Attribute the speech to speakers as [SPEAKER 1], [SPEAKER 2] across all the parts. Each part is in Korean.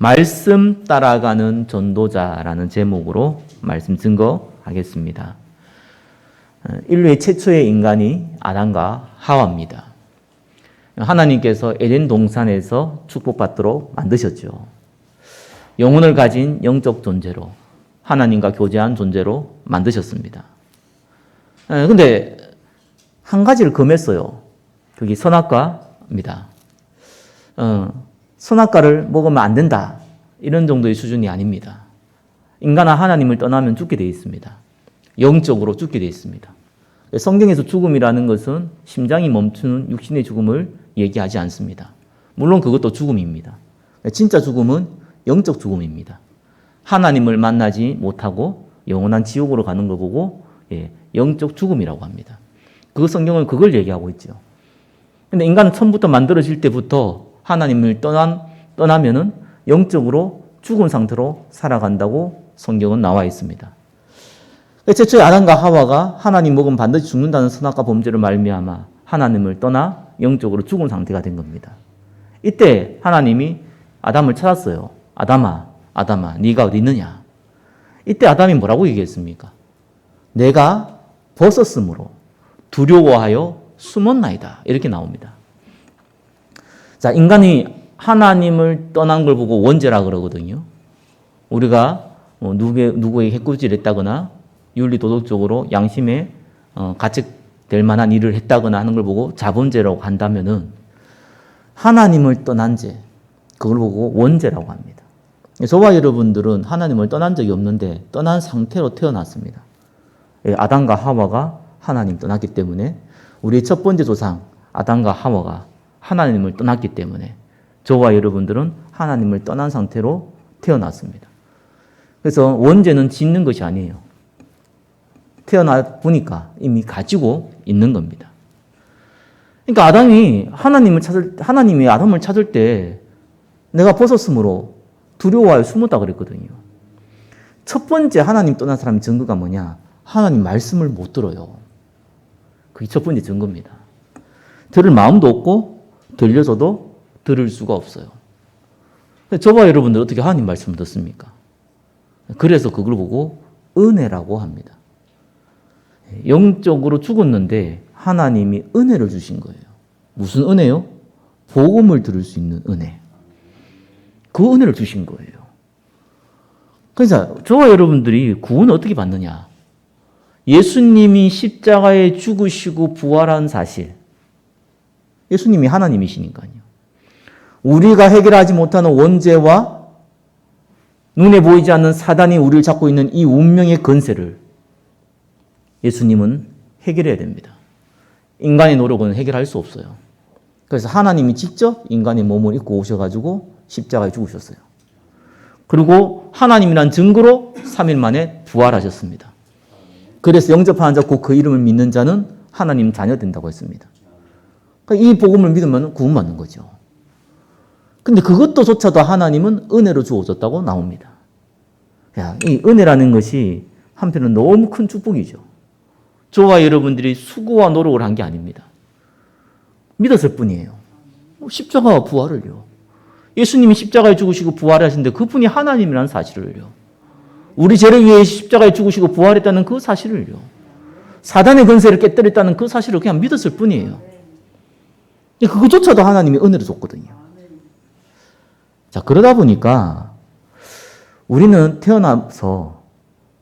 [SPEAKER 1] 말씀 따라가는 전도자라는 제목으로 말씀 증거하겠습니다. 인류의 최초의 인간이 아담과 하와입니다. 하나님께서 에덴 동산에서 축복받도록 만드셨죠. 영혼을 가진 영적 존재로, 하나님과 교제한 존재로 만드셨습니다. 근데 한 가지를 금했어요. 그게 선악과입니다. 선악과를 먹으면 안 된다, 이런 정도의 수준이 아닙니다. 인간은 하나님을 떠나면 죽게 되어 있습니다. 영적으로 죽게 되어 있습니다. 성경에서 죽음이라는 것은 심장이 멈추는 육신의 죽음을 얘기하지 않습니다. 물론 그것도 죽음입니다. 진짜 죽음은 영적 죽음입니다. 하나님을 만나지 못하고 영원한 지옥으로 가는 걸 보고 영적 죽음이라고 합니다. 그 성경은 그걸 얘기하고 있죠. 근데 인간은 처음부터 만들어질 때부터 하나님을 떠나면은 영적으로 죽은 상태로 살아간다고 성경은 나와 있습니다. 최초에 아담과 하와가 하나님 먹으면 반드시 죽는다는 선악과 범죄를 말미암아 하나님을 떠나 영적으로 죽은 상태가 된 겁니다. 이때 하나님이 아담을 찾았어요. 아담아, 네가 어디 있느냐? 이때 아담이 뭐라고 얘기했습니까? 내가 벗었으므로 두려워하여 숨었나이다, 이렇게 나옵니다. 자, 인간이 하나님을 떠난 걸 보고 원죄라 그러거든요. 우리가 누구에게 해코지를 했다거나 윤리 도덕적으로 양심에 가책될 만한 일을 했다거나 하는 걸 보고 자범죄라고 한다면은 하나님을 떠난 죄, 그걸 보고 원죄라고 합니다. 저와 여러분들은 하나님을 떠난 적이 없는데 떠난 상태로 태어났습니다. 아담과 하와가 하나님 떠났기 때문에, 우리의 첫 번째 조상 아담과 하와가 하나님을 떠났기 때문에 저와 여러분들은 하나님을 떠난 상태로 태어났습니다. 그래서 원죄는 짓는 것이 아니에요. 태어나 보니까 이미 가지고 있는 겁니다. 그러니까 하나님이 아담을 찾을 때 내가 벗었으므로 두려워하여 숨었다 그랬거든요. 첫 번째 하나님 떠난 사람의 증거가 뭐냐? 하나님 말씀을 못 들어요. 그게 첫 번째 증거입니다. 들을 마음도 없고 들려줘도 들을 수가 없어요. 저와 여러분들 어떻게 하나님 말씀을 듣습니까? 그래서 그걸 보고 은혜라고 합니다. 영적으로 죽었는데 하나님이 은혜를 주신 거예요. 무슨 은혜요? 복음을 들을 수 있는 은혜. 그 은혜를 주신 거예요. 그래서 저와 여러분들이 구원을 어떻게 받느냐? 예수님이 십자가에 죽으시고 부활한 사실. 예수님이 하나님이시니까요. 우리가 해결하지 못하는 원죄와 눈에 보이지 않는 사단이 우리를 잡고 있는 이 운명의 건세를 예수님은 해결해야 됩니다. 인간의 노력은 해결할 수 없어요. 그래서 하나님이 직접 인간의 몸을 입고 오셔가지고 십자가에 죽으셨어요. 그리고 하나님이란 증거로 3일 만에 부활하셨습니다. 그래서 영접하는 자 곧 그 이름을 믿는 자는 하나님 자녀 된다고 했습니다. 그러니까 이 복음을 믿으면 구원받는 거죠. 근데 그것도조차도 하나님은 은혜로 주어졌다고 나옵니다. 이 은혜라는 것이 한편은 너무 큰 축복이죠. 저와 여러분들이 수고와 노력을 한 게 아닙니다. 믿었을 뿐이에요. 십자가와 부활을요. 예수님이 십자가에 죽으시고 부활하신데 그분이 하나님이라는 사실을요. 우리 죄를 위해 십자가에 죽으시고 부활했다는 그 사실을요. 사단의 권세를 깨뜨렸다는 그 사실을 그냥 믿었을 뿐이에요. 그것조차도 하나님이 은혜로 줬거든요. 자, 그러다 보니까 우리는 태어나서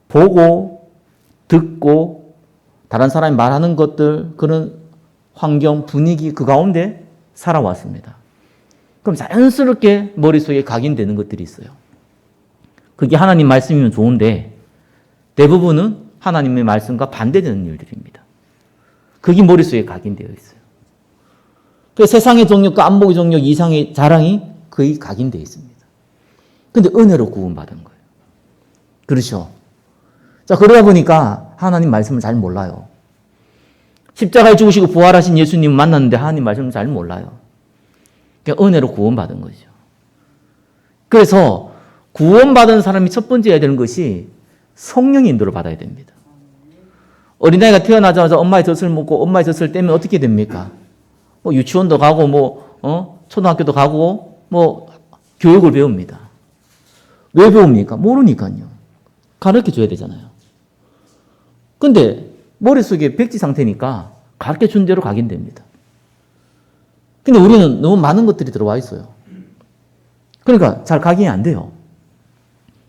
[SPEAKER 1] 보고 듣고 다른 사람이 말하는 것들, 그런 환경, 분위기 그 가운데 살아왔습니다. 그럼 자연스럽게 머릿속에 각인되는 것들이 있어요. 그게 하나님 말씀이면 좋은데 대부분은 하나님의 말씀과 반대되는 일들입니다. 그게 머릿속에 각인되어 있어요. 그 세상의 정욕과 안목의 정욕, 이상의 자랑이 거의 각인되어 있습니다. 근데 은혜로 구원받은 거예요. 그렇죠? 자, 그러다 보니까 하나님 말씀을 잘 몰라요. 십자가에 죽으시고 부활하신 예수님 만났는데 하나님 말씀을 잘 몰라요. 그러니까 은혜로 구원받은 거죠. 그래서 구원받은 사람이 첫 번째 해야 되는 것이 성령의 인도를 받아야 됩니다. 어린아이가 태어나자마자 엄마의 젖을 먹고 엄마의 젖을 떼면 어떻게 됩니까? 유치원도 가고 초등학교도 가고 교육을 배웁니다. 왜 배웁니까? 모르니까요. 가르쳐 줘야 되잖아요. 근데 머릿속에 백지 상태니까 가르쳐 준 대로 가긴 됩니다. 근데 우리는 너무 많은 것들이 들어와 있어요. 그러니까 잘 각인이 안 돼요.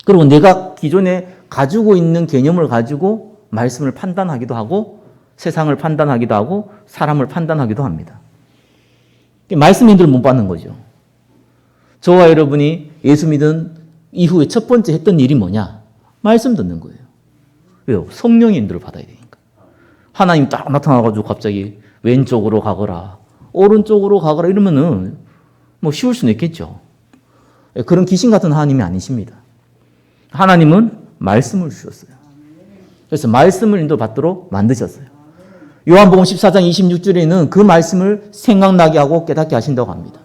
[SPEAKER 1] 그리고 내가 기존에 가지고 있는 개념을 가지고 말씀을 판단하기도 하고 세상을 판단하기도 하고 사람을 판단하기도 합니다. 말씀 인도를 못 받는 거죠. 저와 여러분이 예수 믿은 이후에 첫 번째 했던 일이 뭐냐? 말씀 듣는 거예요. 왜요? 성령의 인도를 받아야 되니까. 하나님 딱 나타나가지고 갑자기 왼쪽으로 가거라, 오른쪽으로 가거라 이러면은 뭐 쉬울 수는 있겠죠. 그런 귀신 같은 하나님이 아니십니다. 하나님은 말씀을 주셨어요. 그래서 말씀을 인도받도록 만드셨어요. 요한복음 14장 26절에는 그 말씀을 생각나게 하고 깨닫게 하신다고 합니다.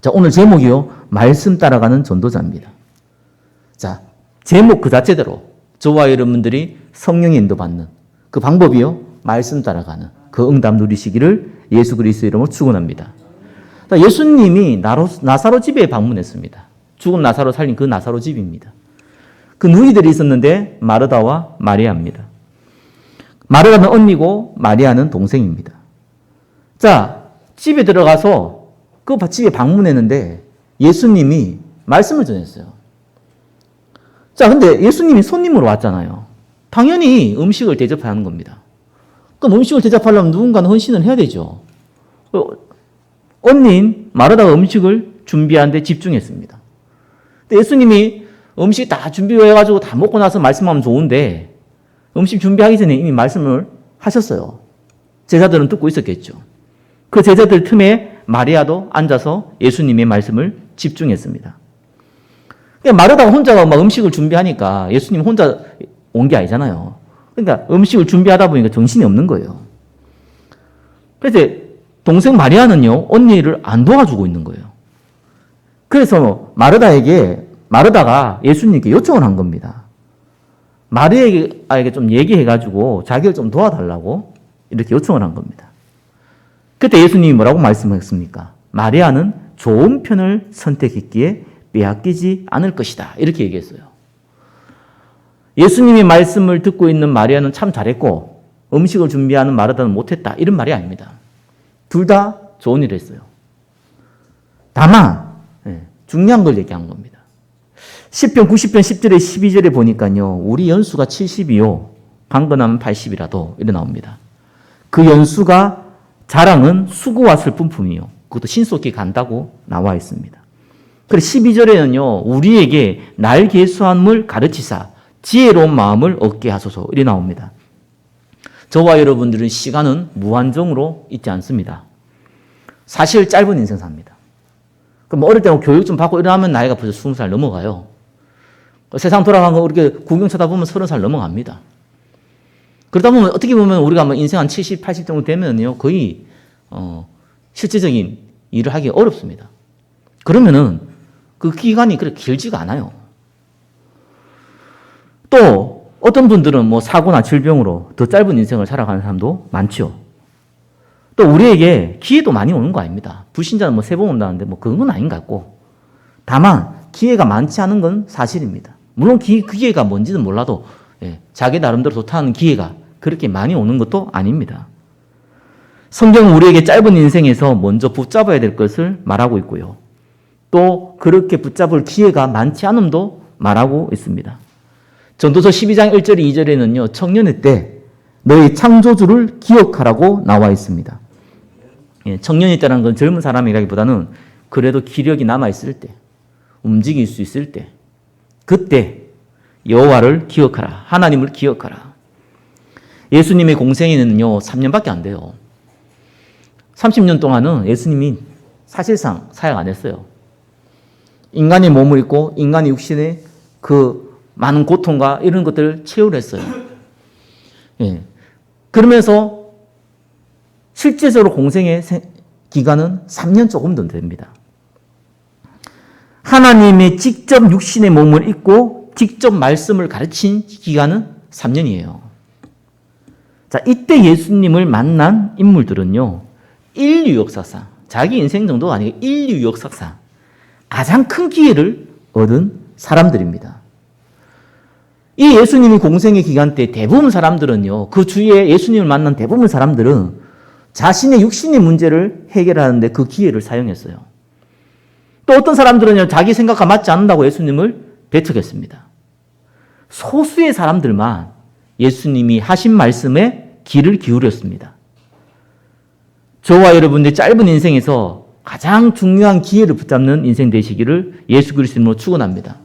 [SPEAKER 1] 자, 오늘 제목이요. 말씀 따라가는 전도자입니다. 자, 제목 그 자체대로 저와 여러분들이 성령의 인도받는 그 방법이요. 말씀 따라가는 그 응답 누리시기를 예수 그리스도의 이름으로 축원합니다. 예수님이 나사로 집에 방문했습니다. 죽은 나사로 살린 그 나사로 집입니다. 그 누이들이 있었는데 마르다와 마리아입니다. 마르다는 언니고 마리아는 동생입니다. 자, 집에 들어가서 그 집에 방문했는데 예수님이 말씀을 전했어요. 자, 근데 예수님이 손님으로 왔잖아요. 당연히 음식을 대접하는 겁니다. 그럼 음식을 대접하려면 누군가는 헌신을 해야 되죠. 언니인 마르다가 음식을 준비하는 데 집중했습니다. 근데 예수님이 음식 다 준비해가지고 다 먹고 나서 말씀하면 좋은데 음식 준비하기 전에 이미 말씀을 하셨어요. 제자들은 듣고 있었겠죠. 그 제자들 틈에 마리아도 앉아서 예수님의 말씀을 집중했습니다. 마르다가 혼자가 막 음식을 준비하니까 예수님 혼자 온 게 아니잖아요. 그러니까 음식을 준비하다 보니까 정신이 없는 거예요. 그래서 동생 마리아는요, 언니를 안 도와주고 있는 거예요. 그래서 마르다가 예수님께 요청을 한 겁니다. 마리아에게 좀 얘기해가지고 자기를 좀 도와달라고 이렇게 요청을 한 겁니다. 그때 예수님이 뭐라고 말씀하셨습니까? 마리아는 좋은 편을 선택했기에 빼앗기지 않을 것이다. 이렇게 얘기했어요. 예수님의 말씀을 듣고 있는 마리아는 참 잘했고 음식을 준비하는 마르다는 못했다. 이런 말이 아닙니다. 둘 다 좋은 일을 했어요. 다만 중요한 걸 얘기한 겁니다. 10편 90편 10절에 12절에 보니까요. 우리 연수가 70이요. 강건하면 80이라도 이래 나옵니다. 그 연수가 자랑은 수고와 슬픔이요. 그것도 신속히 간다고 나와 있습니다. 그래서 12절에는요. 우리에게 날 계수함을 가르치사 지혜로운 마음을 얻게 하소서 이래 나옵니다. 저와 여러분들은 시간은 무한정으로 있지 않습니다. 사실 짧은 인생 삽니다. 그럼 어릴 때 교육 좀 받고 이러면 나이가 벌써 20살 넘어가요. 세상 돌아가는 거 이렇게 구경 쳐다보면 30살 넘어갑니다. 그러다 보면 어떻게 보면 우리가 인생 한 70, 80 정도 되면요. 거의 실제적인 일을 하기 어렵습니다. 그러면은 그 기간이 그렇게 길지가 않아요. 또 어떤 분들은 사고나 질병으로 더 짧은 인생을 살아가는 사람도 많죠. 또 우리에게 기회도 많이 오는 거 아닙니다. 불신자는 3번 온다는데 그런 건 아닌 것 같고. 다만 기회가 많지 않은 건 사실입니다. 물론 그 기회가 뭔지는 몰라도 자기 나름대로 좋다는 기회가 그렇게 많이 오는 것도 아닙니다. 성경은 우리에게 짧은 인생에서 먼저 붙잡아야 될 것을 말하고 있고요. 또 그렇게 붙잡을 기회가 많지 않음도 말하고 있습니다. 전도서 12장 1절 2절에는요. 청년의 때 너희 창조주를 기억하라고 나와 있습니다. 청년의 때라는 건 젊은 사람이라기보다는 그래도 기력이 남아있을 때, 움직일 수 있을 때, 그때 여호와를 기억하라. 하나님을 기억하라. 예수님의 공생애는요. 3년밖에 안 돼요. 30년 동안은 예수님이 사실상 사역 안 했어요. 인간의 몸을 입고 인간의 육신의 그 많은 고통과 이런 것들을 체험을 했어요. 그러면서 실제적으로 공생의 기간은 3년 조금 더 됩니다. 하나님의 직접 육신의 몸을 입고 직접 말씀을 가르친 기간은 3년이에요. 자, 이때 예수님을 만난 인물들은요. 인류 역사상, 자기 인생 정도가 아니고 인류 역사상 가장 큰 기회를 얻은 사람들입니다. 이 예수님이 공생의 기간 때 대부분 사람들은요, 그 주위에 예수님을 만난 대부분 사람들은 자신의 육신의 문제를 해결하는데 그 기회를 사용했어요. 또 어떤 사람들은요, 자기 생각과 맞지 않는다고 예수님을 배척했습니다. 소수의 사람들만 예수님이 하신 말씀에 귀를 기울였습니다. 저와 여러분의 짧은 인생에서 가장 중요한 기회를 붙잡는 인생 되시기를 예수 그리스도로 축원합니다.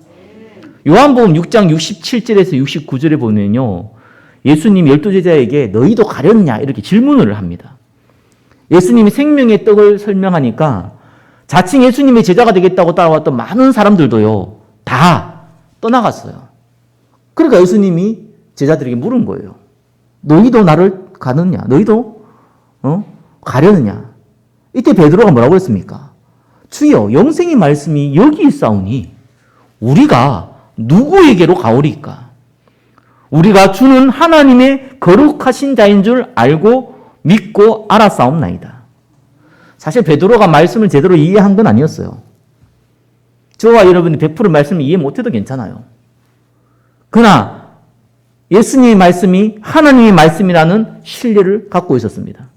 [SPEAKER 1] 요한복음 6장 67절에서 69절에 보면요, 예수님 12제자에게 너희도 가렸냐 이렇게 질문을 합니다. 예수님이 생명의 떡을 설명하니까 자칭 예수님의 제자가 되겠다고 따라왔던 많은 사람들도요, 다 떠나갔어요. 그러니까 예수님이 제자들에게 물은 거예요. 너희도 나를 가느냐? 너희도 가려느냐? 이때 베드로가 뭐라고 했습니까? 주여, 영생의 말씀이 여기 있사오니 우리가 누구에게로 가오리까? 우리가 주는 하나님의 거룩하신 자인 줄 알고 믿고 알았사옵나이다. 사실 베드로가 말씀을 제대로 이해한 건 아니었어요. 저와 여러분이 100% 말씀을 이해 못해도 괜찮아요. 그러나 예수님의 말씀이 하나님의 말씀이라는 신뢰를 갖고 있었습니다.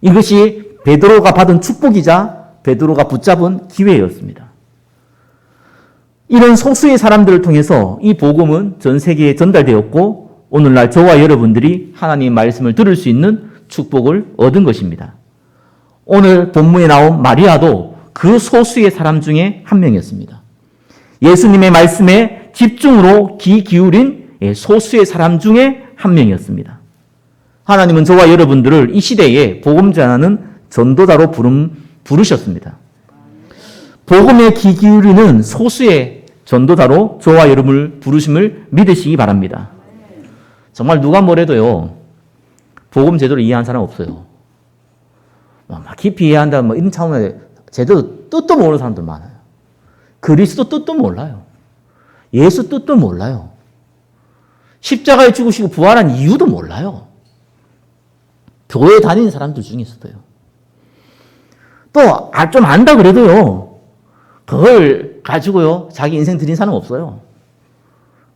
[SPEAKER 1] 이것이 베드로가 받은 축복이자 베드로가 붙잡은 기회였습니다. 이런 소수의 사람들을 통해서 이 복음은 전 세계에 전달되었고 오늘날 저와 여러분들이 하나님의 말씀을 들을 수 있는 축복을 얻은 것입니다. 오늘 본문에 나온 마리아도 그 소수의 사람 중에 한 명이었습니다. 예수님의 말씀에 집중으로 귀 기울인 소수의 사람 중에 한 명이었습니다. 하나님은 저와 여러분들을 이 시대에 복음 전하는 전도자로 부르셨습니다. 복음에 귀 기울이는 소수의 전도자로 저와 여러분을 부르심을 믿으시기 바랍니다. 정말 누가 뭐래도요, 복음 제대로 이해한 사람 없어요. 막 깊이 이해한다, 이런 차원에 제대로 뜻도 모르는 사람들 많아요. 그리스도 뜻도 몰라요. 예수 뜻도 몰라요. 십자가에 죽으시고 부활한 이유도 몰라요. 교회 다니는 사람들 중에서도요. 또 좀 안다 그래도요, 그걸 가지고요 자기 인생 드린 사람 없어요.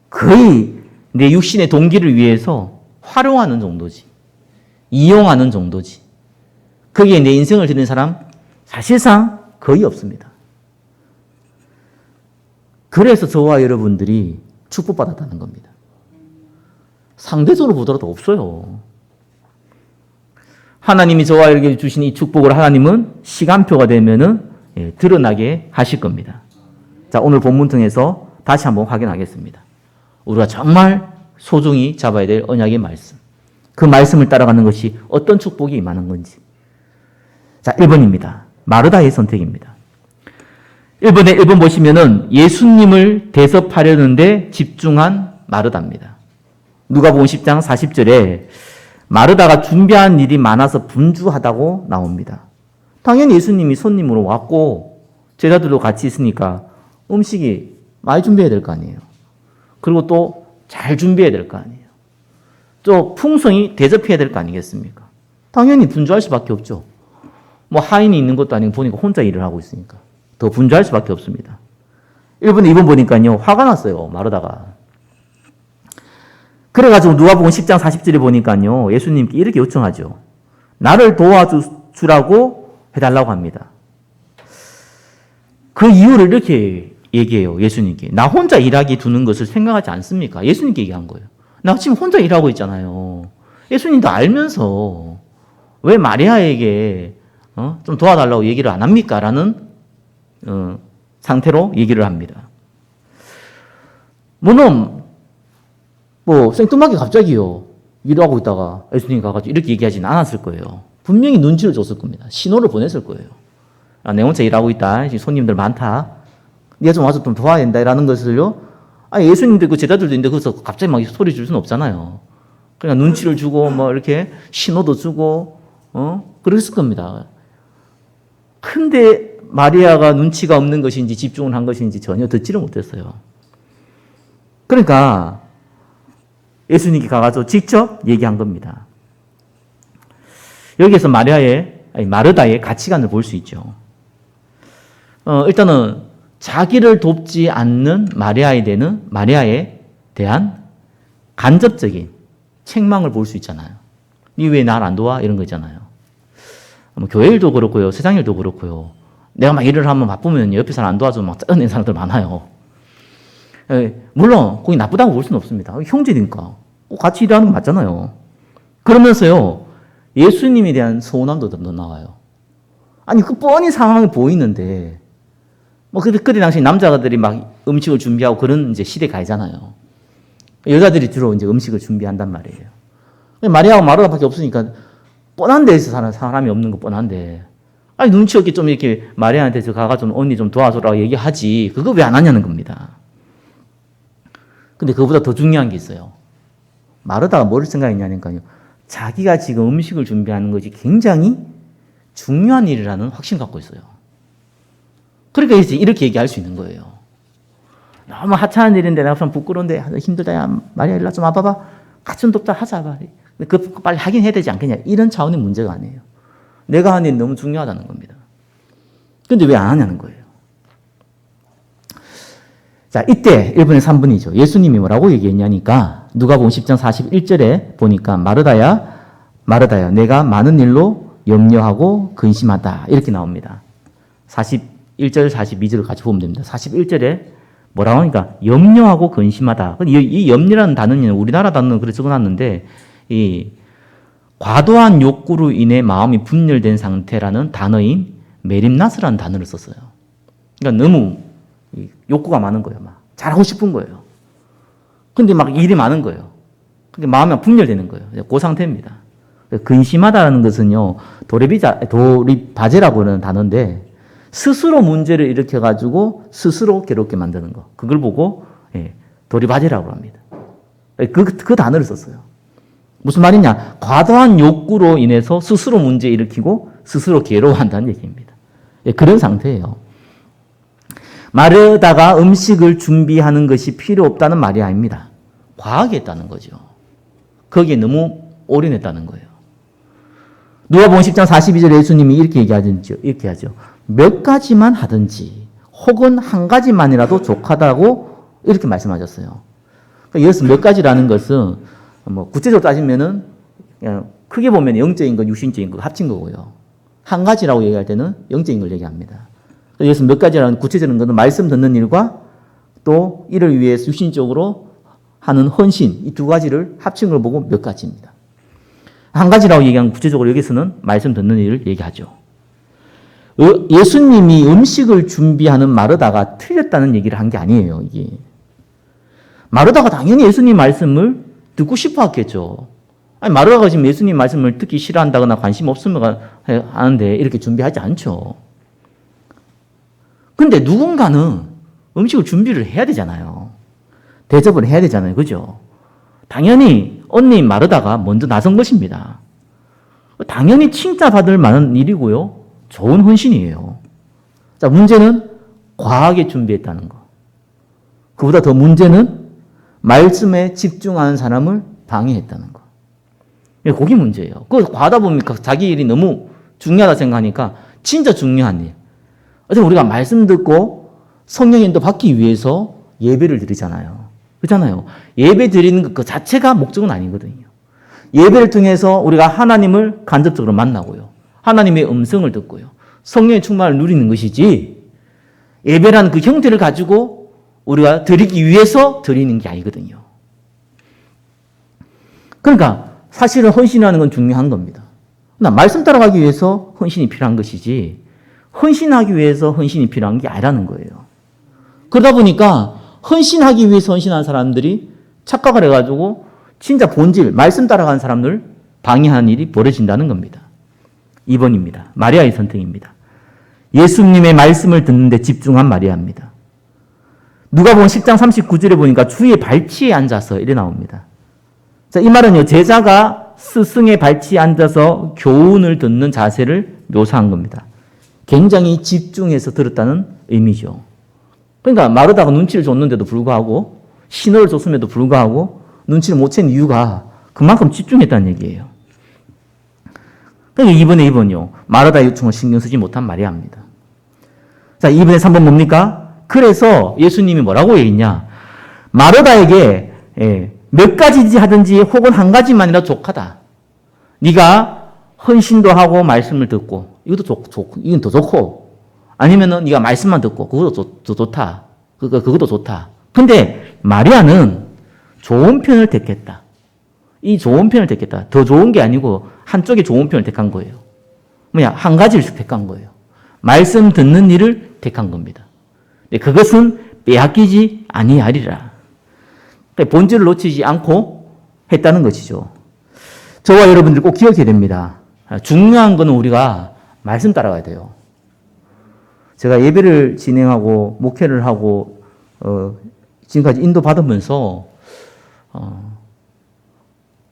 [SPEAKER 1] 거의 내 육신의 동기를 위해서 활용하는 정도지, 이용하는 정도지, 거기에 내 인생을 드린 사람 사실상 거의 없습니다. 그래서 저와 여러분들이 축복받았다는 겁니다. 상대적으로 보더라도 없어요. 하나님이 저와 여러분에게 주신 이 축복을 하나님은 시간표가 되면은 드러나게 하실 겁니다. 자, 오늘 본문 통해서 다시 한번 확인하겠습니다. 우리가 정말 소중히 잡아야 될 언약의 말씀. 그 말씀을 따라가는 것이 어떤 축복이 임하는 건지. 자, 1번입니다. 마르다의 선택입니다. 1번 보시면은 예수님을 대접하려는데 집중한 마르다입니다. 누가복음 10장 40절에 마르다가 준비한 일이 많아서 분주하다고 나옵니다. 당연히 예수님이 손님으로 왔고 제자들도 같이 있으니까 음식이 많이 준비해야 될 거 아니에요. 그리고 또 잘 준비해야 될 거 아니에요. 또 풍성히 대접해야 될 거 아니겠습니까? 당연히 분주할 수밖에 없죠. 뭐 하인이 있는 것도 아니고 보니까 혼자 일을 하고 있으니까 더 분주할 수밖에 없습니다. 1번, 2번 보니까요, 화가 났어요, 마르다가. 그래가지고 누가복음 10장 40절에 보니까요, 예수님께 이렇게 요청하죠. 나를 도와주라고 해달라고 합니다. 그 이유를 이렇게 얘기해요, 예수님께. 나 혼자 일하게 두는 것을 생각하지 않습니까? 예수님께 얘기한 거예요. 나 지금 혼자 일하고 있잖아요. 예수님도 알면서 왜 마리아에게 좀 도와달라고 얘기를 안 합니까? 라는 상태로 얘기를 합니다. 물론 생뚱하게 갑자기요, 일하고 있다가 예수님이 가가지고 이렇게 얘기하지는 않았을 거예요. 분명히 눈치를 줬을 겁니다. 신호를 보냈을 거예요. 내 혼자 일하고 있다. 손님들 많다. 네가 좀 와서 좀 도와야 된다. 라는 것을요. 예수님도 그 제자들도 있는데 거기서 갑자기 막 소리 줄 수는 없잖아요. 그러니까 눈치를 주고 이렇게 신호도 주고 그랬을 겁니다. 근데 마리아가 눈치가 없는 것인지 집중을 한 것인지 전혀 듣지를 못했어요. 그러니까 예수님께 가가지고 직접 얘기한 겁니다. 여기에서 마르다의 가치관을 볼 수 있죠. 일단은 자기를 돕지 않는 마리아에 대한 간접적인 책망을 볼 수 있잖아요. 니 왜 날 안 도와? 이런 거 있잖아요. 뭐 교회 일도 그렇고요. 세상 일도 그렇고요. 내가 막 일을 하면 바쁘면 옆에 사람 안 도와주면 막 짜증내는 사람들 많아요. 물론 그게 나쁘다고 볼 수는 없습니다. 형제니까. 같이 일하는 거 맞잖아요. 그러면서요. 예수님에 대한 서운함도 더 나와요. 아니 그 뻔히 상황이 보이는데 뭐 그때 당시 남자들이 막 음식을 준비하고 그런 이제 시대가 아니잖아요. 여자들이 주로 이제 음식을 준비한단 말이에요. 마리아하고 마르다밖에 없으니까 뻔한 데에서 사는 사람이 없는 거 뻔한데 아니 눈치 없게 좀 이렇게 마리아한테 가가 좀 언니 좀 도와줘라고 얘기하지 그거 왜 안 하냐는 겁니다. 근데 그보다 더 중요한 게 있어요. 마르다가 뭘 생각했냐니까요. 자기가 지금 음식을 준비하는 것이 굉장히 중요한 일이라는 확신 갖고 있어요. 그러니까 이제 이렇게 얘기할 수 있는 거예요. 너무 하찮은 일인데 내가 좀 부끄러운데 힘들다. 야 마리아 일로 좀 와봐봐. 같이 좀 돕자 하자. 그 빨리 하긴 해야 되지 않겠냐. 이런 차원의 문제가 아니에요. 내가 하는 일이 너무 중요하다는 겁니다. 그런데 왜 안 하냐는 거예요. 자, 이때 1분의 3분이죠. 예수님이 뭐라고 얘기했냐니까 누가복음 10장 41절에 보니까 마르다야 내가 많은 일로 염려하고 근심하다 이렇게 나옵니다. 41절 42절을 같이 보면 됩니다. 41절에 뭐라고 하니까 염려하고 근심하다. 이 염려라는 단어는 우리나라 단어는 그렇게 적어놨는데 이 과도한 욕구로 인해 마음이 분열된 상태라는 단어인 메림나스라는 단어를 썼어요. 그러니까 너무 욕구가 많은 거예요. 막 잘하고 싶은 거예요. 근데 막 일이 많은 거예요. 근데 마음이 분열되는 거예요. 그 상태입니다. 근심하다는 것은요, 도리바제라고 하는 단어인데, 스스로 문제를 일으켜가지고 스스로 괴롭게 만드는 거. 그걸 보고, 도리바제라고 합니다. 그 단어를 썼어요. 무슨 말이냐? 과도한 욕구로 인해서 스스로 문제 일으키고 스스로 괴로워한다는 얘기입니다. 그런 상태예요. 마르다가 음식을 준비하는 것이 필요 없다는 말이 아닙니다. 과하게 했다는 거죠. 거기에 너무 올인했다는 거예요. 누가복음 10장 42절에 예수님이 이렇게 하죠. 몇 가지만 하든지 혹은 한 가지만이라도 족하다고 이렇게 말씀하셨어요. 그러니까 여기서 몇 가지라는 것은 뭐 구체적으로 따지면은 그냥 크게 보면 영적인 것, 육신적인 것 합친 거고요. 한 가지라고 얘기할 때는 영적인 걸 얘기합니다. 여기서 몇 가지라는 구체적인 것은 말씀 듣는 일과 또 이를 위해서 육신적으로 하는 헌신 이 두 가지를 합친 걸 보고 몇 가지입니다. 한 가지라고 얘기하면 구체적으로 여기서는 말씀 듣는 일을 얘기하죠. 예수님이 음식을 준비하는 마르다가 틀렸다는 얘기를 한 게 아니에요. 이게 마르다가 당연히 예수님 말씀을 듣고 싶어 했겠죠. 아니 마르다가 지금 예수님 말씀을 듣기 싫어한다거나 관심 없으면 하는데 이렇게 준비하지 않죠. 근데 누군가는 음식을 준비를 해야 되잖아요. 대접을 해야 되잖아요. 그죠? 당연히 언니 마르다가 먼저 나선 것입니다. 당연히 칭찬받을 만한 일이고요. 좋은 헌신이에요. 자, 문제는 과하게 준비했다는 거. 그보다 더 문제는 말씀에 집중하는 사람을 방해했다는 거. 그게 문제예요. 그거 과하다 보니까 자기 일이 너무 중요하다 생각하니까 진짜 중요한 일. 어쨌든 우리가 말씀 듣고 성령의 인도 받기 위해서 예배를 드리잖아요. 그렇잖아요. 예배 드리는 것 그 자체가 목적은 아니거든요. 예배를 통해서 우리가 하나님을 간접적으로 만나고요. 하나님의 음성을 듣고요. 성령의 충만을 누리는 것이지 예배라는 그 형태를 가지고 우리가 드리기 위해서 드리는 게 아니거든요. 그러니까 사실은 헌신하는 건 중요한 겁니다. 그러나 말씀 따라가기 위해서 헌신이 필요한 것이지 헌신하기 위해서 헌신이 필요한 게 아니라는 거예요. 그러다 보니까 헌신하기 위해서 헌신하는 사람들이 착각을 해가지고 진짜 본질, 말씀 따라가는 사람들 방해하는 일이 벌어진다는 겁니다. 2번입니다. 마리아의 선택입니다. 예수님의 말씀을 듣는데 집중한 마리아입니다. 누가복음 10장 39절에 보니까 주의 발치에 앉아서 이래 나옵니다. 자, 이 말은요, 제자가 스승의 발치에 앉아서 교훈을 듣는 자세를 묘사한 겁니다. 굉장히 집중해서 들었다는 의미죠. 그러니까 마르다가 눈치를 줬는데도 불구하고 신호를 줬음에도 불구하고 눈치를 못 챈 이유가 그만큼 집중했다는 얘기예요. 그러니까 2번요. 마르다의 요청을 신경 쓰지 못한 마리아입니다. 자, 2번의 3번 뭡니까? 그래서 예수님이 뭐라고 얘기했냐? 마르다에게 몇 가지 하든지 혹은 한 가지만이라도 족하다. 네가 헌신도 하고 말씀을 듣고 이것도 이건 더 좋고 아니면은 네가 말씀만 듣고 그것도 더 좋다. 그것도 좋다. 근데 마리아는 좋은 편을 택했다. 이 좋은 편을 택했다. 더 좋은 게 아니고 한쪽에 좋은 편을 택한 거예요. 뭐냐? 한 가지를 택한 거예요. 말씀 듣는 일을 택한 겁니다. 그것은 빼앗기지 아니하리라. 본질을 놓치지 않고 했다는 것이죠. 저와 여러분들 꼭 기억해야 됩니다. 중요한 것은 우리가 말씀 따라가야 돼요. 제가 예배를 진행하고 목회를 하고 지금까지 인도받으면서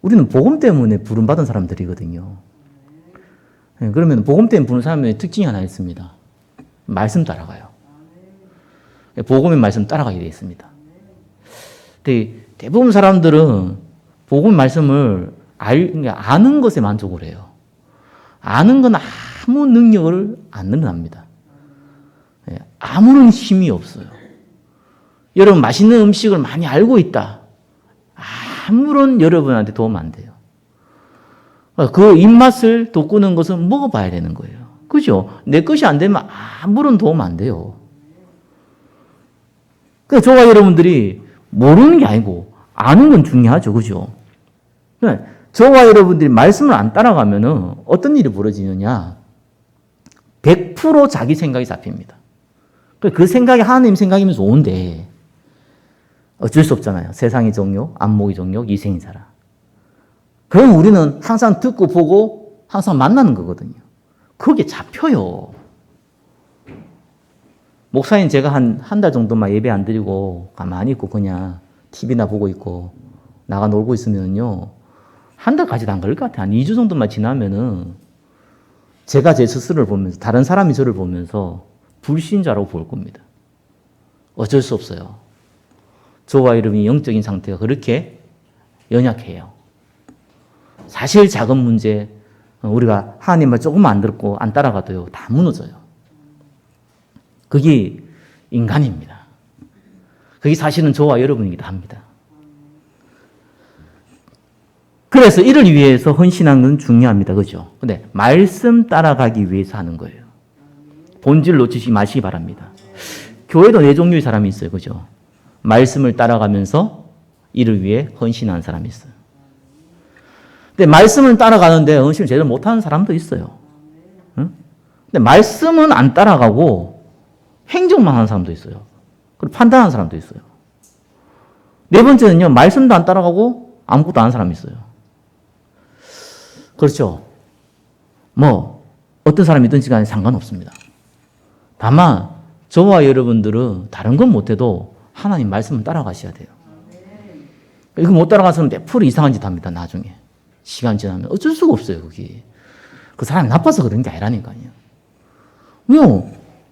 [SPEAKER 1] 우리는 복음 때문에 부름받은 사람들이거든요. 그러면 복음 때문에 부른 사람의 특징이 하나 있습니다. 말씀 따라가요. 복음의 말씀 따라가게 되어 있습니다. 대부분 사람들은 복음 말씀을 아는 것에 만족을 해요. 아는 건 아무 능력을 안 늘어납니다. 아무런 힘이 없어요. 여러분 맛있는 음식을 많이 알고 있다. 아무런 여러분한테 도움 안 돼요. 그 입맛을 돋구는 것은 먹어봐야 되는 거예요. 그죠? 내 것이 안 되면 아무런 도움 안 돼요. 그러니까 저와 여러분들이 모르는 게 아니고 아는 건 중요하죠. 그죠? 저와 여러분들이 말씀을 안 따라가면은 어떤 일이 벌어지느냐? 100% 자기 생각이 잡힙니다. 그 생각이 하나님 생각이면 좋은데 어쩔 수 없잖아요. 세상의 정욕, 안목의 정욕, 이생이 살아. 그럼 우리는 항상 듣고 보고 항상 만나는 거거든요. 그게 잡혀요. 목사님 제가 한 달 정도만 예배 안 드리고 가만히 있고 그냥 TV나 보고 있고 나가 놀고 있으면요. 한 달까지도 안 걸릴 것 같아요. 한 2주 정도만 지나면은 제가 제 스스로를 보면서 다른 사람이 저를 보면서 불신자라고 볼 겁니다. 어쩔 수 없어요. 저와 여러분이 영적인 상태가 그렇게 연약해요. 사실 작은 문제 우리가 하나님 말 조금 안 듣고 안 따라가도요. 다 무너져요. 그게 인간입니다. 그게 사실은 저와 여러분이기도 합니다. 그래서 이를 위해서 헌신하는 건 중요합니다. 그죠? 근데 말씀 따라가기 위해서 하는 거예요. 본질 놓치지 마시기 바랍니다. 교회도 네 종류의 사람이 있어요. 그죠? 말씀을 따라가면서 이를 위해 헌신하는 사람이 있어요. 근데 말씀을 따라가는데 헌신을 제대로 못하는 사람도 있어요. 응? 근데 말씀은 안 따라가고 행정만 하는 사람도 있어요. 그리고 판단하는 사람도 있어요. 네 번째는요, 말씀도 안 따라가고 아무것도 안 하는 사람이 있어요. 그렇죠? 어떤 사람이든지 간에 상관없습니다. 다만, 저와 여러분들은 다른 건 못해도 하나님 말씀을 따라가셔야 돼요. 이거 못 따라가서는 100% 이상한 짓 합니다, 나중에. 시간 지나면. 어쩔 수가 없어요, 그게. 그 사람이 나빠서 그런 게 아니라니까요. 왜요?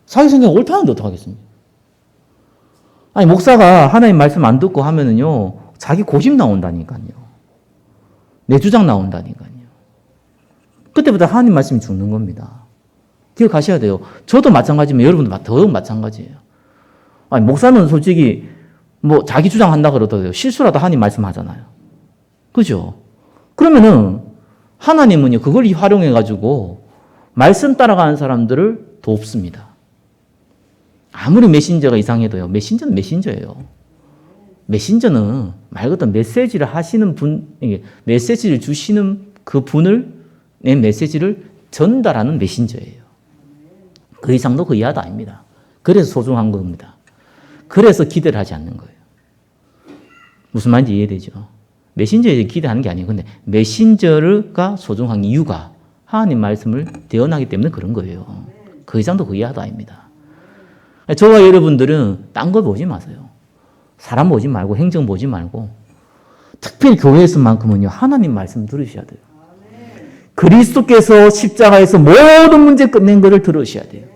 [SPEAKER 1] 자기 생각이 옳다는데 어떡하겠습니까? 아니, 목사가 하나님 말씀 안 듣고 하면은요, 자기 고집 나온다니까요. 내 주장 나온다니까요. 그때부터 하나님 말씀이 죽는 겁니다. 기억하셔야 돼요. 저도 마찬가지면 여러분도 더욱 마찬가지예요. 아니, 목사는 솔직히 자기 주장한다 그러더라도 실수라도 하나님 말씀하잖아요. 그죠? 그러면은 하나님은요, 그걸 활용해가지고 말씀 따라가는 사람들을 돕습니다. 아무리 메신저가 이상해도요, 메신저는 메신저예요. 메신저는 말 그대로 메시지를 하시는 분, 메시지를 주시는 그 분을 내 메시지를 전달하는 메신저예요. 그 이상도 그 이하도 아닙니다. 그래서 소중한 겁니다. 그래서 기대를 하지 않는 거예요. 무슨 말인지 이해되죠? 메신저에 기대하는 게 아니에요. 근데 메신저가 소중한 이유가 하나님 말씀을 대언하기 때문에 그런 거예요. 그 이상도 그 이하도 아닙니다. 저와 여러분들은 딴 거 보지 마세요. 사람 보지 말고 행정 보지 말고 특별히 교회에서만큼은요, 하나님 말씀 들으셔야 돼요. 그리스도께서 십자가에서 모든 문제 끝낸 것을 들으셔야 돼요.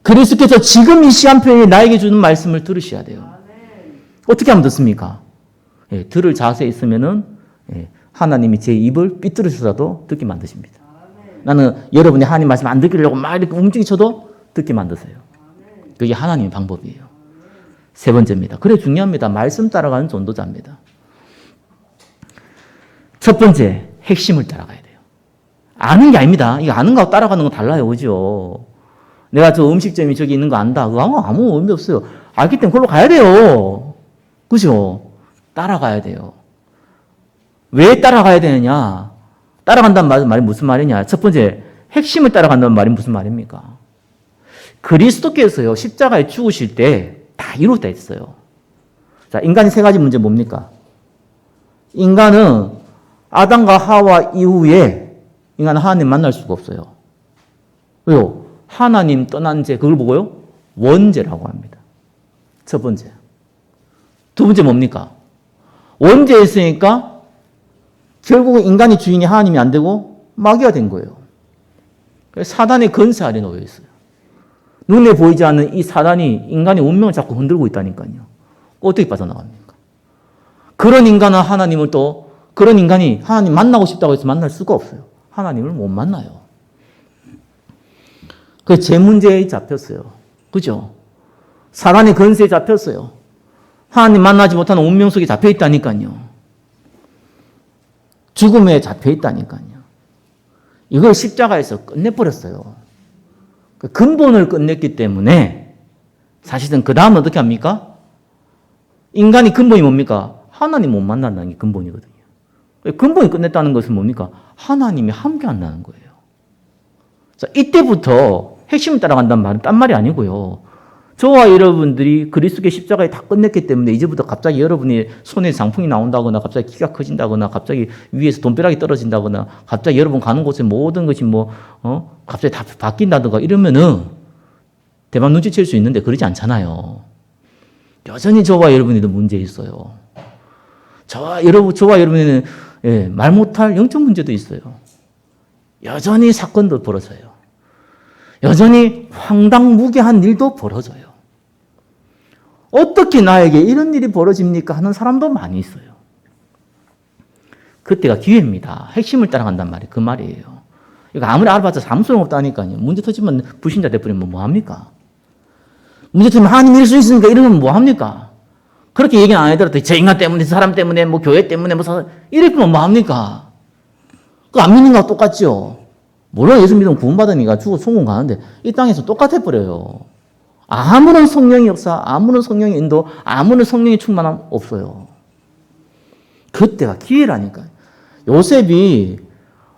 [SPEAKER 1] 그리스도께서 지금 이 시간표에 나에게 주는 말씀을 들으셔야 돼요. 어떻게 하면 듣습니까? 들을 자세에 있으면은 하나님이 제 입을 삐뚤으셔도 듣게 만드십니다. 나는 여러분이 하나님 말씀 안 듣기려고 막 이렇게 움직이셔도 듣게 만드세요. 그게 하나님의 방법이에요. 세 번째입니다. 그래 중요합니다. 말씀 따라가는 전도자입니다. 첫 번째, 핵심을 따라가야 돼요. 아는 게 아닙니다. 이거 아는 거하고 따라가는 건 달라요. 그죠? 내가 저 음식점이 저기 있는 거 안다. 그거 아무 의미 없어요. 알기 때문에 그걸로 가야 돼요. 그죠? 따라가야 돼요. 왜 따라가야 되느냐? 따라간다는 말이 무슨 말이냐? 첫 번째, 핵심을 따라간다는 말이 무슨 말입니까? 그리스도께서요, 십자가에 죽으실 때 다 이루었다 했어요. 자, 인간이 세 가지 문제 뭡니까? 인간은 아담과 하와 이후에 인간은 하나님 만날 수가 없어요. 왜요? 하나님 떠난 죄, 그걸 보고요? 원죄라고 합니다. 첫 번째. 두 번째 뭡니까? 원죄였으니까 결국은 인간의 주인이 하나님이 안 되고 마귀가 된 거예요. 사단의 건세 아래 놓여 있어요. 눈에 보이지 않는 이 사단이 인간의 운명을 자꾸 흔들고 있다니까요. 어떻게 빠져나갑니까? 그런 인간은 하나님을 또, 그런 인간이 하나님 만나고 싶다고 해서 만날 수가 없어요. 하나님을 못 만나요. 그 제 문제에 잡혔어요. 그죠? 사단의 건세에 잡혔어요. 하나님 만나지 못하는 운명 속에 잡혀 있다니까요. 죽음에 잡혀 있다니까요. 이걸 십자가에서 끝내버렸어요. 그 근본을 끝냈기 때문에 사실은 그 다음은 어떻게 합니까? 인간이 근본이 뭡니까? 하나님 못 만난다는 게 근본이거든요. 근본이 끝냈다는 것은 뭡니까? 하나님이 함께 한다는 거예요. 자, 이때부터 핵심을 따라간다는 말은 딴 말이 아니고요. 저와 여러분들이 그리스도의 십자가에 다 끝냈기 때문에 이제부터 갑자기 여러분이 손에 장풍이 나온다거나 갑자기 키가 커진다거나 갑자기 위에서 돈벼락이 떨어진다거나 갑자기 여러분 가는 곳에 모든 것이 갑자기 다 바뀐다든가 이러면은 대박 눈치챌 수 있는데 그러지 않잖아요. 여전히 저와 여러분에도 문제 있어요. 저와 여러분에는 말 못할 영적 문제도 있어요. 여전히 사건도 벌어져요. 여전히 황당무계한 일도 벌어져요. 어떻게 나에게 이런 일이 벌어집니까? 하는 사람도 많이 있어요. 그때가 기회입니다. 핵심을 따라간단 말이에요. 그 말이에요. 이거 아무리 알아봤자 아무 소용없다니까요. 문제 터지면 불신자 돼버리면 뭐합니까? 문제 터지면 하나님 이럴 수 있으니까 이러면 뭐합니까? 그렇게 얘기는 안 해더라도 저 인간 때문에, 저 사람 때문에, 뭐 교회 때문에, 이랬으면 뭐합니까? 그거 안 믿는 거와 똑같죠? 물론 예수 믿으면 구원받으니까 죽어 천국 가는데 이 땅에서 똑같아 버려요. 아무런 성령의 역사, 아무런 성령의 인도, 아무런 성령의 충만함 없어요. 그때가 기회라니까요. 요셉이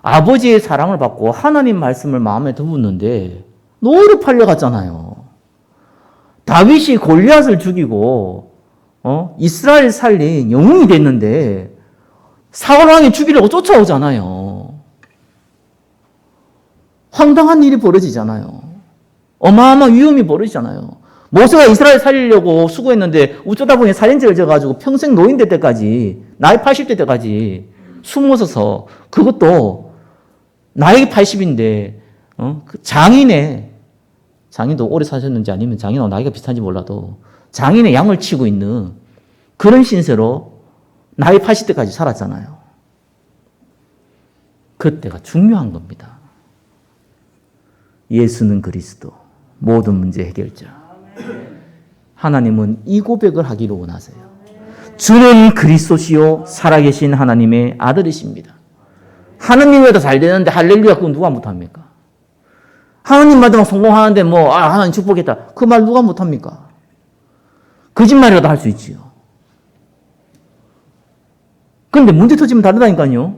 [SPEAKER 1] 아버지의 사랑을 받고 하나님 말씀을 마음에 두었는데 노예로 팔려갔잖아요. 다윗이 골리앗을 죽이고 이스라엘 살린 영웅이 됐는데 사울 왕이 죽이려고 쫓아오잖아요. 황당한 일이 벌어지잖아요. 어마어마한 위험이 벌어지잖아요. 모세가 이스라엘 살리려고 수고했는데 어쩌다 보니 살인죄를 져가지고 평생 노인 될 때까지, 나이 80대 때까지 숨어서서, 그것도 나이 80인데 그 장인도 오래 사셨는지 아니면 장인하고 나이가 비슷한지 몰라도 장인의 양을 치고 있는 그런 신세로 나이 80대까지 살았잖아요. 그때가 중요한 겁니다. 예수는 그리스도, 모든 문제 해결자. 하나님은 이 고백을 하기를 원하세요. 주는 그리스도시요 살아계신 하나님의 아들이십니다. 하느님보다 잘 되는데 할렐루야 그건 누가 못합니까? 하느님마다 성공하는데 하나님 축복했다. 그 말 누가 못합니까? 거짓말이라도 할 수 있지요. 그런데 문제 터지면 다르다니까요.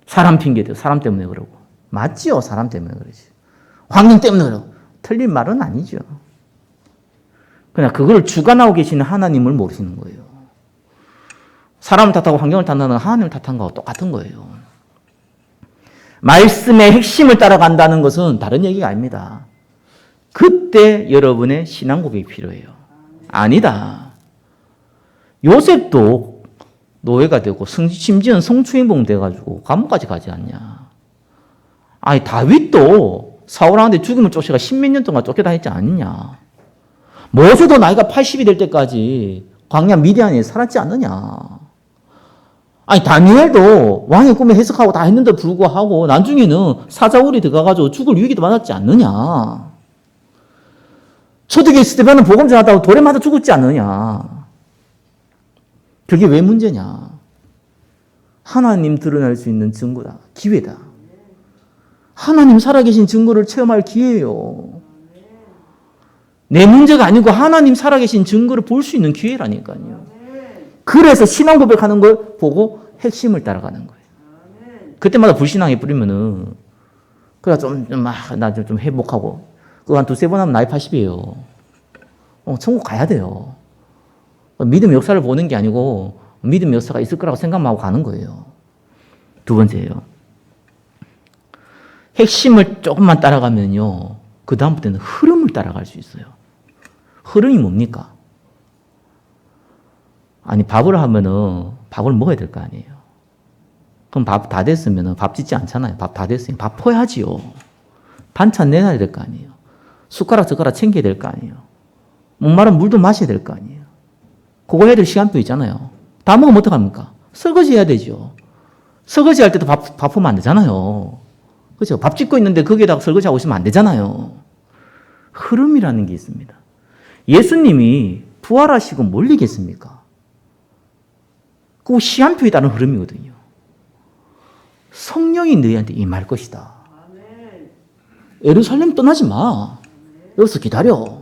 [SPEAKER 1] 사람 핑계대요. 사람 때문에 그러고. 맞지요. 사람 때문에 그러지. 환경 때문에 그러고. 틀린 말은 아니죠. 그냥 그걸 주관하고 계시는 하나님을 모르시는 거예요. 사람을 탓하고 환경을 탓하는 하나님을 탓한 거하고 똑같은 거예요. 말씀의 핵심을 따라간다는 것은 다른 얘기가 아닙니다. 그때 여러분의 신앙 고백이 필요해요. 아니다. 요셉도 노예가 되고 심지어는 성추행범 돼가지고 감옥까지 가지 않냐. 아니 다윗도 사울왕한테 죽음을 쫓아가 십몇 년 동안 쫓겨다녔지 않느냐. 모세도 나이가 80이 될 때까지 광야 미디안에 살았지 않느냐. 아니 다니엘도 왕의 꿈을 해석하고 다 했는데 불구하고 나중에는 사자울이 들어가가지고 죽을 위기도 맞았지 않느냐. 초대교회 스데반은 복음 전하다고 돌에 맞아 죽었지 않느냐. 그게 왜 문제냐. 하나님 드러날 수 있는 증거다. 기회다. 하나님 살아계신 증거를 체험할 기회예요. 내 문제가 아니고 하나님 살아계신 증거를 볼 수 있는 기회라니까요. 그래서 신앙 고백하는 걸 보고 핵심을 따라가는 거예요. 그때마다 불신앙에 뿌리면은 그래 나 좀 회복하고 그거 한 두세 번 하면 나이 80이에요. 천국 가야 돼요. 믿음의 역사를 보는 게 아니고 믿음의 역사가 있을 거라고 생각만 하고 가는 거예요. 두 번째예요. 핵심을 조금만 따라가면요. 그 다음부터는 흐름을 따라갈 수 있어요. 흐름이 뭡니까? 아니 밥을 하면은 밥을 먹어야 될 거 아니에요. 그럼 밥 다 됐으면은 밥 짓지 않잖아요. 밥 다 됐으니 밥 퍼야지요. 반찬 내놔야 될 거 아니에요. 숟가락 젓가락 챙겨야 될 거 아니에요. 목마른 물도 마셔야 될 거 아니에요. 그거 해야 될 시간표 있잖아요. 다 먹으면 어떡합니까? 설거지 해야 되죠. 설거지 할 때도 밥 하면 안 되잖아요. 그렇죠? 밥 짓고 있는데 거기에다가 설거지하고 있으면 안 되잖아요. 흐름이라는 게 있습니다. 예수님이 부활하시고 뭘 얘기했습니까? 그 시한표에 따른 흐름이거든요. 성령이 너희한테 임할 것이다. 예루살렘 떠나지 마. 여기서 기다려.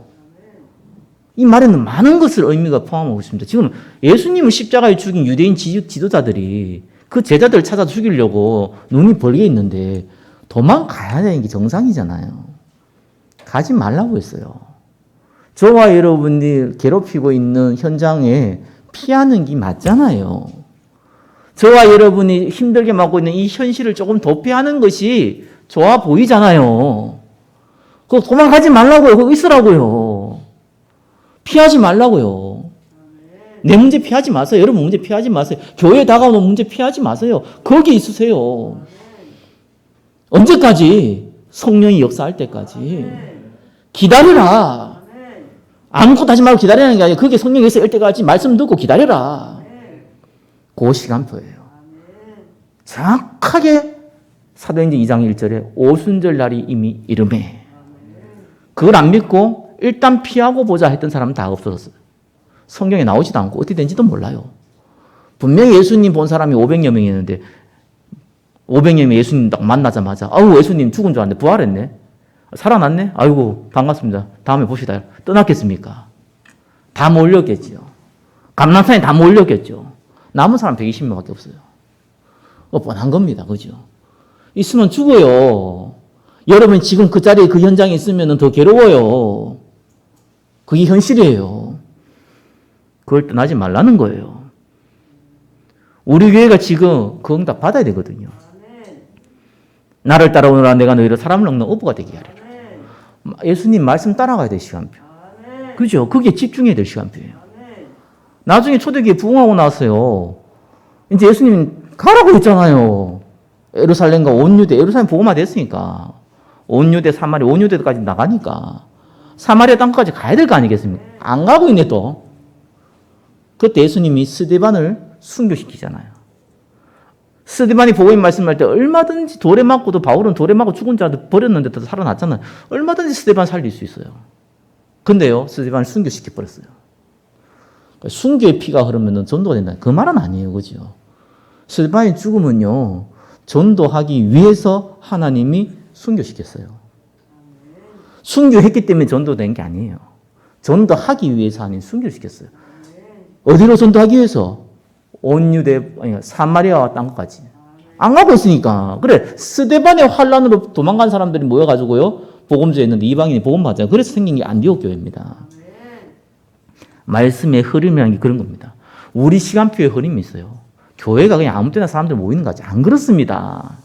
[SPEAKER 1] 이 말에는 많은 것을 의미가 포함하고 있습니다. 지금 예수님을 십자가에 죽인 유대인 지도자들이 그 제자들을 찾아 죽이려고 눈이 벌게 있는데 도망가야 되는 게 정상이잖아요. 가지 말라고 했어요. 저와 여러분이 괴롭히고 있는 현장에 피하는 게 맞잖아요. 저와 여러분이 힘들게 맞고 있는 이 현실을 조금 도피하는 것이 좋아 보이잖아요. 그거 도망가지 말라고요. 거기 있으라고요. 피하지 말라고요. 내 문제 피하지 마세요. 여러분 문제 피하지 마세요. 교회에 다가오는 문제 피하지 마세요. 거기 있으세요. 언제까지? 성령이 역사할 때까지. 기다려라. 아무것도 하지 말고 기다리는 게 아니라 그게 성령이 역사할 때까지 말씀 듣고 기다려라. 그 시간표예요. 정확하게 사도행전 2장 1절에 오순절 날이 이미 이름에 그걸 안 믿고 일단 피하고 보자 했던 사람은 다 없어졌어요. 성경에 나오지도 않고 어떻게 된지도 몰라요. 분명히 예수님 본 사람이 500여 명이었는데 500명이 예수님 딱 만나자마자 아우 예수님 죽은 줄 알았는데 부활했네. 살아났네. 아이고 반갑습니다. 다음에 봅시다. 떠났겠습니까? 다 몰렸겠지요. 감람산에 다 몰렸겠죠. 남은 사람 120명밖에 없어요. 뻔한 겁니다. 그죠? 있으면 죽어요. 여러분 지금 그 자리에 그 현장에 있으면 더 괴로워요. 그게 현실이에요. 그걸 떠나지 말라는 거예요. 우리 교회가 지금 그 응답 받아야 되거든요. 나를 따라오너라 내가 너희를 사람을 먹는 어부가 되게 하리라. 예수님 말씀 따라가야 될 시간표. 그죠? 그게 집중해야 될 시간표예요. 나중에 초대교회 부흥하고 나서요. 이제 예수님 가라고 했잖아요. 예루살렘과 온 유대, 예루살렘 복음화 됐으니까. 온 유대, 사마리아, 온 유대까지 나가니까. 사마리아 땅까지 가야 될 거 아니겠습니까? 안 가고 있네 또. 그때 예수님이 스데반을 순교시키잖아요. 스데반이 복음 말씀할 때 얼마든지 돌에 맞고도 바울은 돌에 맞고 죽은 자들 버렸는데도 살아났잖아요. 얼마든지 스데반 살릴 수 있어요. 근데요, 스데반을 순교시켜버렸어요. 순교의 피가 흐르면 전도가 된다. 그 말은 아니에요. 그죠? 스데반이 죽으면요, 전도하기 위해서 하나님이 순교시켰어요. 순교했기 때문에 전도된 게 아니에요. 전도하기 위해서 하나님 순교시켰어요. 어디로 전도하기 위해서? 온 유대, 사마리아와 땅까지. 안 가고 있으니까. 그래, 스데반의 환란으로 도망간 사람들이 모여가지고요, 복음주에 있는데 이방인이 복음 받잖아요. 그래서 생긴 게 안디옥 교회입니다. 말씀의 흐름이라는 게 그런 겁니다. 우리 시간표에 흐름이 있어요. 교회가 그냥 아무 때나 사람들 모이는 거지. 안 그렇습니다.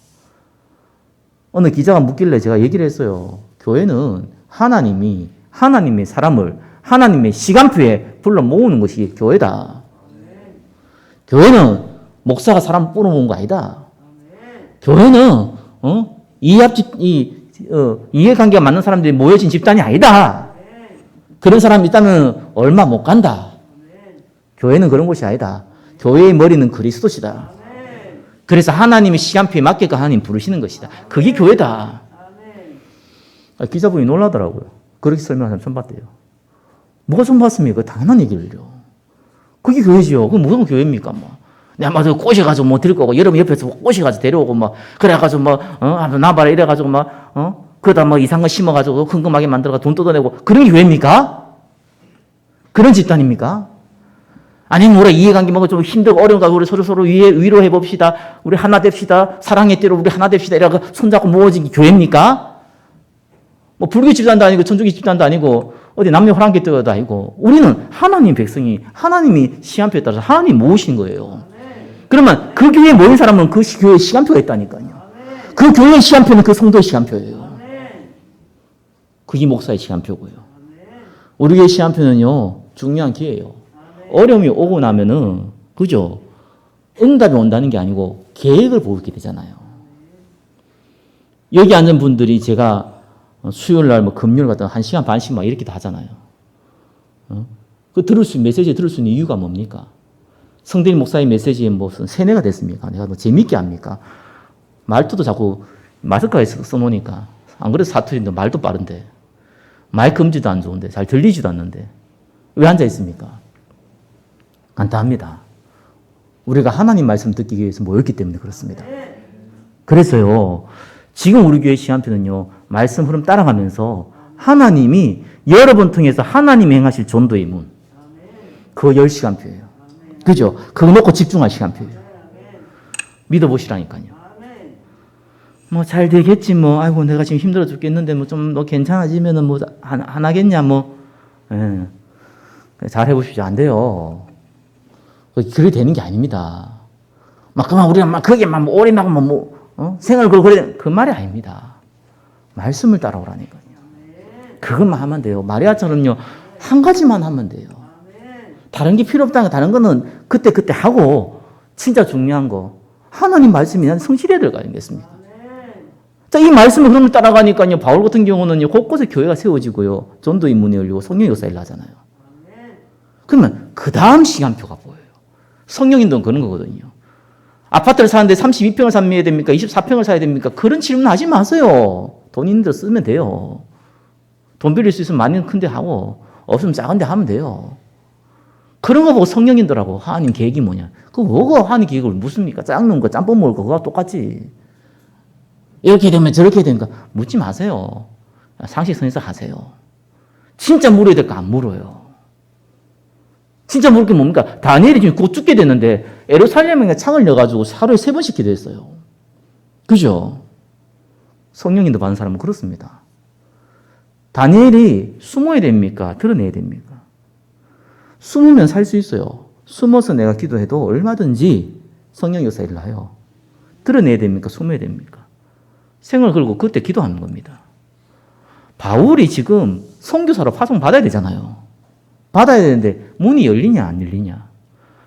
[SPEAKER 1] 어느 기자가 묻길래 제가 얘기를 했어요. 교회는 하나님의 사람을 하나님의 시간표에 불러 모으는 것이 교회다. 교회는 목사가 사람 뽑아모은 거 아니다. 교회는 이해관계가 맞는 사람들이 모여진 집단이 아니다. 그런 사람이 있다면 얼마 못 간다. 교회는 그런 곳이 아니다. 교회의 머리는 그리스도시다. 그래서 하나님의 시간표에 맞게끔 하나님 부르시는 것이다. 그게 교회다. 기자분이 놀라더라고요. 그렇게 설명하는 사람 처음 봤대요. 뭐가 좀 받습니까? 당연한 얘기를요. 그게 교회지요. 그게 무슨 교회입니까? 뭐. 내가 막 꼬셔가지고 뭐 들 거고, 여러분 옆에서 꼬셔가지고 데려오고, 막, 그래가지고 뭐, 나봐라 이래가지고 막, 그러다 뭐 이상한 거 심어가지고 흥금하게 만들어가 돈 뜯어내고, 그런 게 교회입니까? 그런 집단입니까? 아니면 우리 이해관계 뭐가 좀 힘들고 어려운가 우리 서로 위로해 봅시다. 우리 하나 됩시다. 사랑의 띠로 우리 하나 됩시다. 이러고 손잡고 모아진 게 교회입니까? 뭐 불교 집단도 아니고 천주교 집단도 아니고 어디 남녀 호랑개 띠도 아니고 우리는 하나님 백성이 하나님이 시간표에 따라서 하나님 모으신 거예요. 그러면 그 교회에 모인 사람은 그 교회에 시간표가 있다니까요. 그 교회의 시간표는 그 성도의 시간표예요. 그게 목사의 시간표고요. 우리 교회 시간표는요, 중요한 기회예요. 어려움이 오고 나면은, 그죠? 응답이 온다는 게 아니고 계획을 보게 되잖아요. 여기 앉은 분들이 제가 수요일 날 뭐 금요일 같은 1시간 반씩 막 이렇게 다 하잖아요. 그 메시지 들을 수 있는 이유가 뭡니까? 성대리 목사의 메시지에 무슨 세뇌가 됐습니까? 내가 뭐 재밌게 합니까? 말투도 자꾸 마스크에 써놓으니까. 안 그래도 사투리인데 말도 빠른데. 마이크 음질도 안 좋은데. 잘 들리지도 않는데. 왜 앉아 있습니까? 간단합니다. 우리가 하나님 말씀 듣기 위해서 모였기 때문에 그렇습니다. 그래서요, 지금 우리 교회 시간표는요, 말씀 흐름 따라가면서 하나님이 여러분 통해서 하나님이 행하실 전도의 문. 그거 10시간표예요. 그죠? 그거 놓고 집중할 시간표예요. 믿어보시라니까요. 뭐 잘 되겠지 뭐. 아이고 내가 지금 힘들어 죽겠는데 뭐 좀 너 괜찮아지면은 뭐 안 하겠냐 뭐. 예. 잘 해보십시오. 안 돼요. 그게 되는 게 아닙니다. 막 그만 우리가 막 거기에 막 올인하고 생을 걸고 그래 그 말이 아닙니다. 말씀을 따라오라니까요. 그것만 하면 돼요. 마리아처럼요 한 가지만 하면 돼요. 다른 게 필요 없다는 거, 다른 거는 그때 하고 진짜 중요한 거 하나님 말씀이 난 성실해야 될 거 아니겠습니까? 자, 이 말씀을 흐름을 따라가니까요 바울 같은 경우는요 곳곳에 교회가 세워지고요 전도의 문이 열리고 성령의 역사가 일어나잖아요. 그러면 그 다음 시간표가 보여요. 성령인도는 그런 거거든요. 아파트를 사는데 32평을 사야 됩니까? 24평을 사야 됩니까? 그런 질문 하지 마세요. 돈 있는 데 쓰면 돼요. 돈 빌릴 수 있으면 많이 큰데 하고 없으면 작은 데 하면 돼요. 그런 거 보고 성령인도라고 하나님 계획이 뭐냐. 그거 뭐고 하나님 계획을 묻습니까? 작는 거 짬뽕 먹을 거 그거 똑같지. 이렇게 되면 저렇게 되니까 묻지 마세요. 상식선에서 하세요. 진짜 물어야 될 거 안 물어요. 진짜 물을 게 뭡니까? 다니엘이 지금 곧 죽게 됐는데 예루살렘에 창을 여가지고 하루에 3번씩 기도했어요. 그죠? 성령인도 받은 사람은 그렇습니다. 다니엘이 숨어야 됩니까? 드러내야 됩니까? 숨으면 살 수 있어요. 숨어서 내가 기도해도 얼마든지 성령 역사 일어나요. 드러내야 됩니까? 숨어야 됩니까? 생을 걸고 그때 기도하는 겁니다. 바울이 지금 선교사로 파송받아야 되잖아요. 받아야 되는데 문이 열리냐 안 열리냐.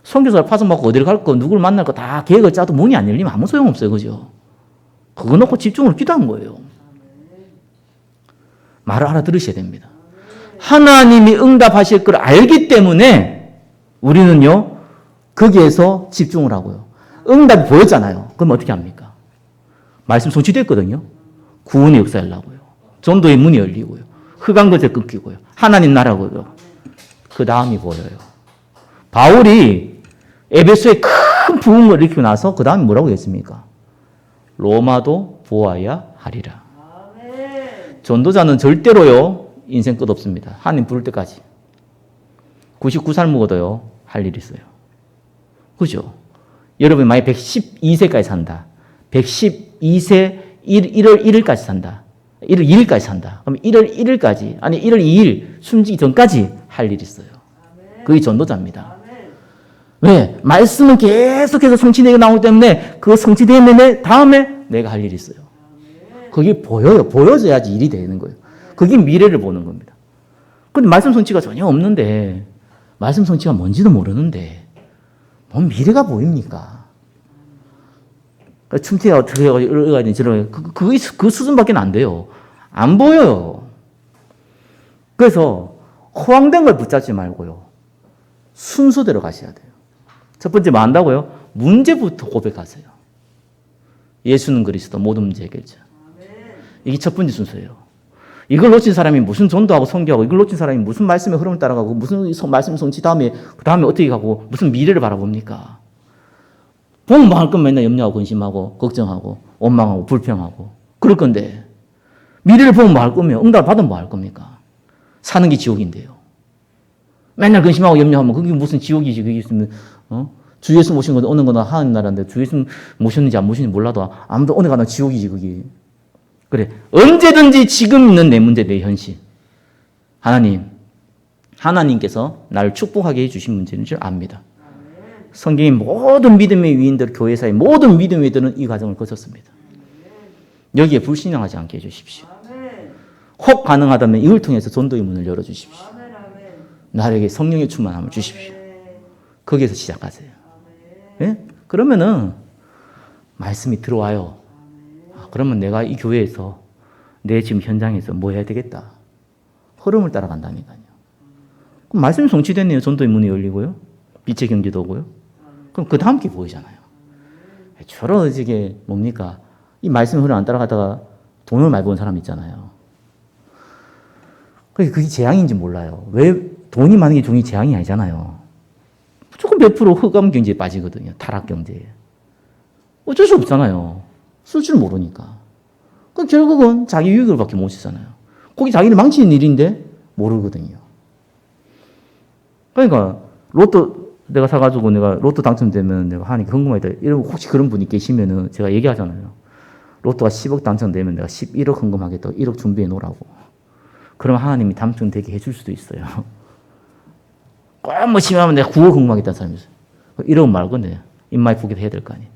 [SPEAKER 1] 선교사로 파송받고 어디를 갈 거 누구를 만날 거 다 계획을 짜도 문이 안 열리면 아무 소용없어요. 그죠? 그거 놓고 집중으로 기도한 거예요. 말을 알아들으셔야 됩니다. 하나님이 응답하실 걸 알기 때문에 우리는요 거기에서 집중을 하고요. 응답이 보였잖아요. 그럼 어떻게 합니까? 말씀 성취됐거든요. 구원의 역사 일어나고요. 전도의 문이 열리고요. 흑암 것에 끊기고요. 하나님 나라고요. 그 다음이 보여요. 바울이 에베소에 큰 부흥을 일으키고 나서 그 다음에 뭐라고 했습니까? 로마도 보아야 하리라. 전도자는 절대로요 인생 끝 없습니다. 하나님 부를 때까지. 99살 먹어도요 할 일 있어요. 그죠? 여러분이 만약 112세까지 산다. 112세 1월 1일까지 산다. 1월 2일까지 산다. 그럼 1월 1일까지, 아니 1월 2일 숨지기 전까지 할 일이 있어요. 그게 전도자입니다. 왜? 말씀은 계속해서 성취되게 나오기 때문에 그 성취되면 다음에 내가 할 일이 있어요. 그게 보여요. 보여져야지 일이 되는 거예요. 그게 미래를 보는 겁니다. 그런데 말씀 성취가 전혀 없는데, 말씀 성취가 뭔지도 모르는데, 뭔 미래가 보입니까? 춤태가 어떻게 해가지고 저런 그 수준밖에 안 돼요. 안 보여요. 그래서 허황된 걸 붙잡지 말고요. 순서대로 가셔야 돼요. 첫 번째 뭐 한다고요? 문제부터 고백하세요. 예수는 그리스도 모든 문제 해결자. 이게 첫 번째 순서예요. 이걸 놓친 사람이 무슨 전도하고 선교하고, 이걸 놓친 사람이 무슨 말씀의 흐름을 따라가고, 무슨 말씀 성취 다음에, 그 다음에 어떻게 가고, 무슨 미래를 바라봅니까? 보면 뭐 할 거면 맨날 염려하고, 근심하고, 걱정하고, 원망하고, 불평하고. 그럴 건데, 미래를 보면 뭐 할 거면, 응답을 받으면 뭐 할 겁니까? 사는 게 지옥인데요. 맨날 근심하고 염려하면 그게 무슨 지옥이지, 그게 있으면, 주 예수 모시는 거, 어느 거나 하는 나라인데, 주 예수 모셨는지 안 모셨는지 몰라도, 아무도 어느 가나 지옥이지, 그게. 그래. 언제든지 지금 있는 내 문제, 내 현실. 하나님께서 나를 축복하게 해주신 문제인 줄 압니다. 성경의 모든 믿음의 위인들, 교회사의 모든 믿음의 위인들은 이 과정을 거쳤습니다. 여기에 불신앙하지 않게 해주십시오. 혹 가능하다면 이걸 통해서 전도의 문을 열어주십시오. 나에게 성령의 충만함을 주십시오. 거기에서 시작하세요. 예? 그러면은 말씀이 들어와요. 그러면 내가 이 교회에서 내 지금 현장에서 뭐 해야 되겠다. 흐름을 따라간다니까요. 그럼 말씀이 성취됐네요. 전도의 문이 열리고요. 빛의 경지도 오고요. 그럼 그 다음 게 보이잖아요. 저런 이게 뭡니까? 이 말씀의 흐름 안 따라가다가 돈을 많이 버는 사람 있잖아요. 그게 재앙인지 몰라요. 왜 돈이 많은 게 종이 재앙이 아니잖아요. 무조건 몇 프로 흑암 경제에 빠지거든요. 타락 경제에. 어쩔 수 없잖아요. 쓸 줄 모르니까. 그럼 결국은 자기 유익을 밖에 못 쓰잖아요. 거기 자기를 망치는 일인데 모르거든요. 그러니까 로또 내가 사가지고 내가 로또 당첨되면 내가 하나님께 헌금하겠다. 이러면 혹시 그런 분이 계시면은 제가 얘기하잖아요. 로또가 10억 당첨되면 내가 11억 헌금하겠다. 1억 준비해 놓으라고. 그럼 하나님이 당첨되게 해줄 수도 있어요. 꼭 뭐 심하면 내가 9억 헌금하겠다는 사람이 있어요. 1억 말고 내 입마에 포기도 해야 될 거 아니에요.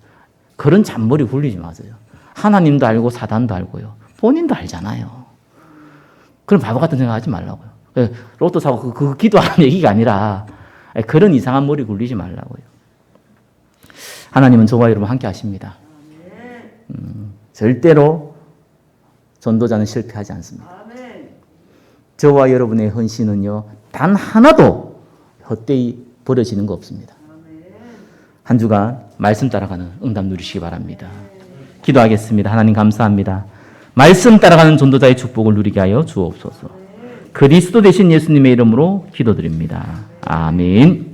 [SPEAKER 1] 그런 잔머리 굴리지 마세요. 하나님도 알고 사단도 알고요. 본인도 알잖아요. 그럼 바보 같은 생각 하지 말라고요. 로또 사고 그 기도하는 얘기가 아니라 그런 이상한 머리 굴리지 말라고요. 하나님은 저와 여러분 함께 하십니다. 절대로 전도자는 실패하지 않습니다. 저와 여러분의 헌신은요, 단 하나도 헛되이 버려지는 거 없습니다. 한 주간 말씀 따라가는 응답 누리시기 바랍니다. 기도하겠습니다. 하나님 감사합니다. 말씀 따라가는 전도자의 축복을 누리게 하여 주옵소서. 그리스도 되신 예수님의 이름으로 기도드립니다. 아멘.